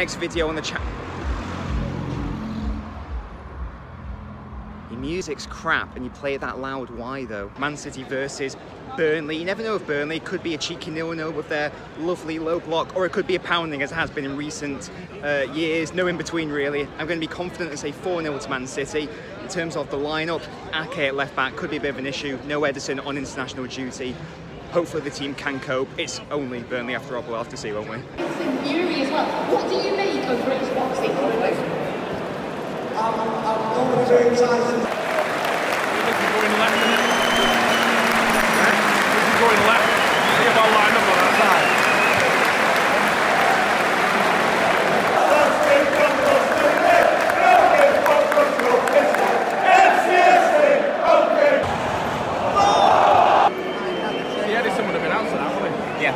Next video on the channel. Your music's crap and you play it that loud, why though? Man City versus Burnley. You never know if Burnley could be a cheeky 0-0 with their lovely low block, or it could be a pounding as it has been in recent years. No in between really. I'm going to be confident and say 4-0 to Man City. In terms of the lineup, Ake at left back could be a bit of an issue. No Edison on international duty. Hopefully the team can cope. It's only Burnley after all, we'll have to see, won't we? Fury as well. What do you make of British boxing? I'm very excited. Going left, going left. See if I'll line up on that side. See, Edison would have been out for that, wouldn't he? Yeah.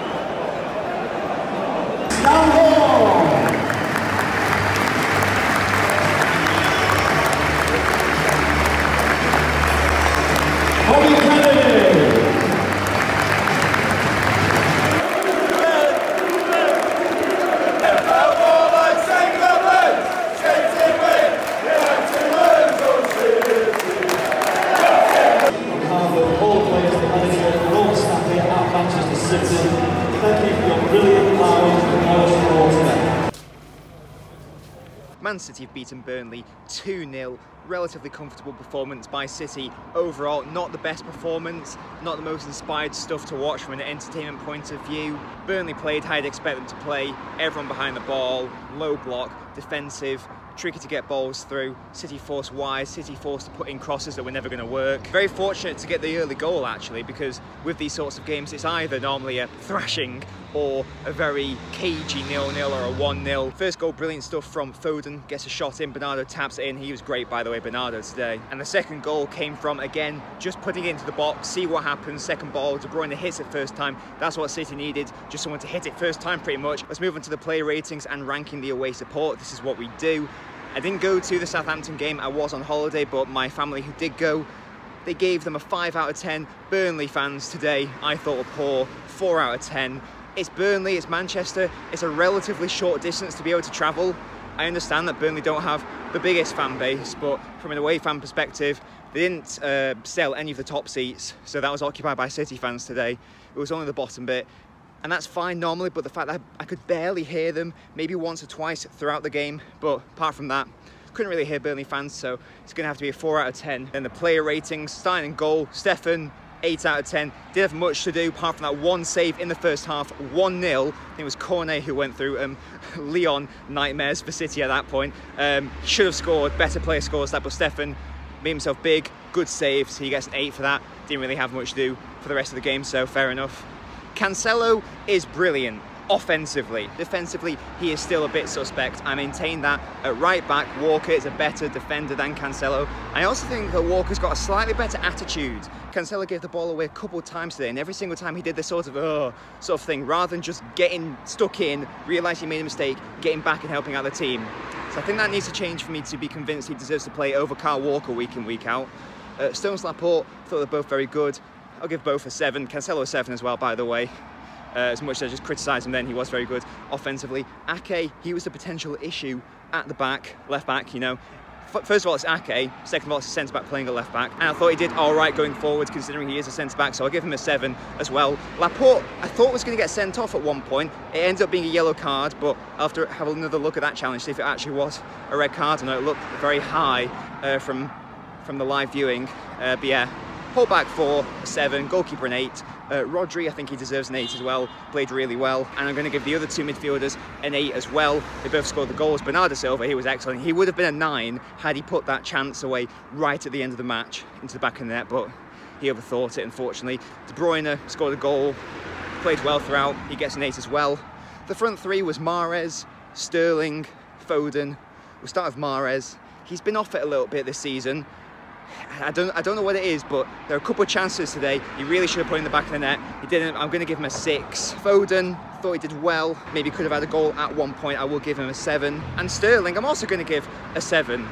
Man City have beaten Burnley 2-0. Relatively comfortable performance by City overall. Not the best performance, not the most inspired stuff to watch from an entertainment point of view. Burnley played how I'd expect them to play. Everyone behind the ball, low block, defensive, tricky to get balls through. City forced wide, City forced to put in crosses that were never going to work. Very fortunate to get the early goal actually, because with these sorts of games it's either normally a thrashing or a very cagey 0-0 or a 1-0. First goal, brilliant stuff from Foden, gets a shot in, Bernardo taps it in. He was great by the way, Bernardo today. And the second goal came from, again, just putting it into the box, see what happens. Second ball, De Bruyne hits it first time. That's what City needed, just someone to hit it first time pretty much. Let's move on to the player ratings and ranking the away support. This is what we do. I didn't go to the Southampton game, I was on holiday, but my family who did go, they gave them a 5 out of 10. Burnley fans today, I thought were poor, 4 out of 10. It's Burnley, it's Manchester, it's a relatively short distance to be able to travel. I understand that Burnley don't have the biggest fan base, but from an away fan perspective, they didn't sell any of the top seats, so that was occupied by City fans today. It was only the bottom bit, and that's fine normally, but the fact that I could barely hear them, maybe once or twice throughout the game, but apart from that, couldn't really hear Burnley fans, so it's going to have to be a 4 out of 10. Then the player ratings, starting in goal, Stefan, 8 out of 10. Didn't have much to do apart from that one save in the first half, 1-0. I think it was Cornet who went through. Leon, nightmares for City at that point. Should have scored, better player scores that, but Stefan made himself big, good save, so he gets an 8 for that. Didn't really have much to do for the rest of the game, so fair enough. Cancelo is brilliant. Offensively. Defensively, he is still a bit suspect. I maintain that. At right back, Walker is a better defender than Cancelo. I also think that Walker's got a slightly better attitude. Cancelo gave the ball away a couple of times today, and every single time he did this sort of thing, rather than just getting stuck in, realise he made a mistake, getting back and helping out the team. So I think that needs to change for me to be convinced he deserves to play over Kyle Walker week in, week out. Stones Laporte, thought they're both very good. I'll give both a 7. Cancelo a 7 as well, by the way. As much as I just criticised him then, he was very good offensively. Ake, he was the potential issue at the back, left back, you know. First of all, it's Ake. Second of all, it's a centre-back playing at left-back. And I thought he did all right going forwards, considering he is a centre-back, so I'll give him a 7 as well. Laporte, I thought was going to get sent off at one point. It ended up being a yellow card, but I'll have to have another look at that challenge, see if it actually was a red card. I know it looked very high from the live viewing. But yeah, hold back 4, a 7, goalkeeper an 8. Rodri, I think he deserves an 8 as well, played really well, and I'm going to give the other two midfielders an 8 as well. They both scored the goals. Bernardo Silva, he was excellent. He would have been a 9 had he put that chance away right at the end of the match into the back of the net, but he overthought it, unfortunately. De Bruyne scored a goal, played well throughout, he gets an 8 as well. The front three was Mahrez, Sterling, Foden. We'll start with Mahrez. He's been off it a little bit this season. I don't know what it is, but there are a couple of chances today he really should have put in the back of the net. He didn't. I'm going to give him a 6. Foden, thought he did well. Maybe could have had a goal at one point. I will give him a 7. And Sterling, I'm also going to give a 7.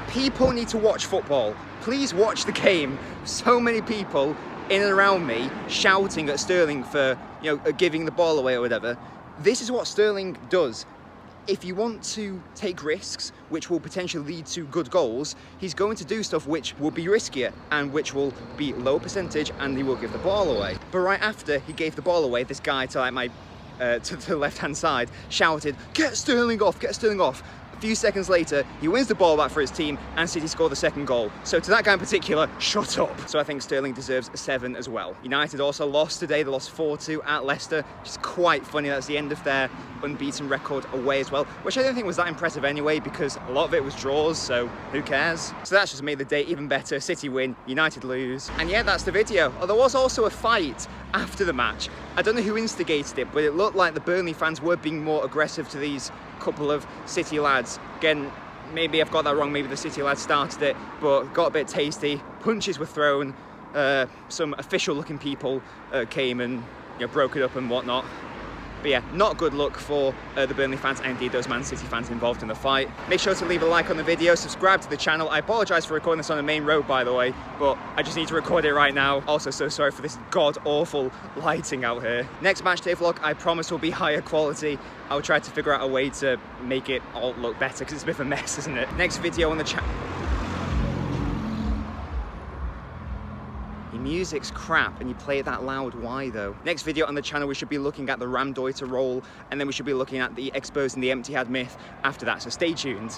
People need to watch football. Please watch the game. So many people in and around me shouting at Sterling for, you know, giving the ball away or whatever. This is what Sterling does. if you want to take risks, which will potentially lead to good goals, he's going to do stuff which will be riskier and which will be low percentage, and he will give the ball away. But right after he gave the ball away, this guy to like my to the left-hand side shouted, "Get Sterling off, get Sterling off." A few seconds later, he wins the ball back for his team and City score the second goal. So to that guy in particular, shut up. So I think Sterling deserves a 7 as well. United also lost today. They lost 4-2 at Leicester, which is quite funny. That's the end of their unbeaten record away as well, which I don't think was that impressive anyway, because a lot of it was draws, so who cares? So that's just made the day even better. City win, United lose. And yeah, that's the video. Oh, there was also a fight after the match. I don't know who instigated it, but it looked like the Burnley fans were being more aggressive to these couple of City lads. Again, maybe I've got that wrong, maybe the City lads started it, but got a bit tasty. Punches were thrown, some official looking people came and broke it up and whatnot. But yeah, not good luck for the Burnley fans and indeed those Man City fans involved in the fight. Make sure to leave a like on the video, subscribe to the channel. I apologise for recording this on the main road, by the way, but I just need to record it right now. Also, so sorry for this god-awful lighting out here. Next matchday vlog, I promise, will be higher quality. I'll try to figure out a way to make it all look better, because it's a bit of a mess, isn't it? Next video on the channel. Your music's crap and you play it that loud, why though? Next video on the channel, we should be looking at the Ram Deuter role, and then we should be looking at the exposing the empty head myth after that, so stay tuned.